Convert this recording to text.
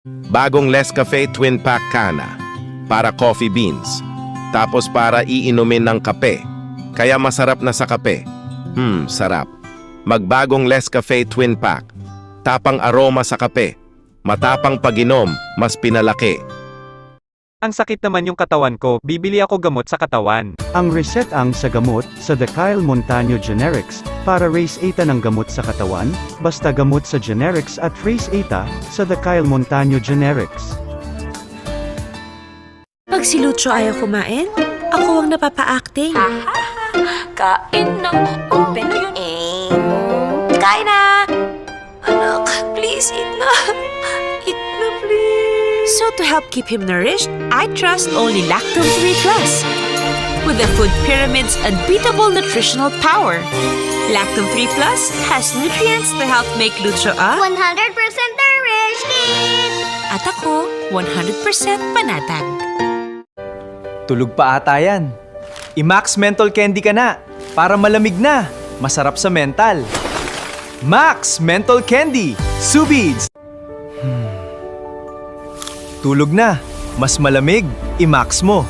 Bagong Nescafe Twin Pack Kana. Para coffee beans. Tapos para iinumin ng kape. Kaya masarap na sa kape. Sarap. Magbagong Nescafe Twin Pack. Tapang aroma sa kape. Matapang pag-inom, mas pinalaki. Ang sakit naman yung katawan ko, bibili ako gamot sa katawan. Ang reset ang sa gamot sa The Kyle Montano Generics para raise 8 ng gamot sa katawan, basta gamot sa generics at raise 8 sa The Kyle Montano Generics. Pag si Lucho ayaw kumain, ako ang napapa-acting. Kain ng open aim. Kain na! Anak, please, eat na. Eat na, please. So to help keep him nourished, I trust only Lactome 3 Plus. With the food pyramid's unbeatable nutritional power. Lactome 3 Plus has nutrients to help make Lucho a 100% nourished kid! at ako 100% panatag. Tulog pa ata yan. I-Max Menthol Candy ka na para malamig na. Masarap sa mental. Max Menthol Candy! Subids! Tulog na. Mas malamig. I-Max mo.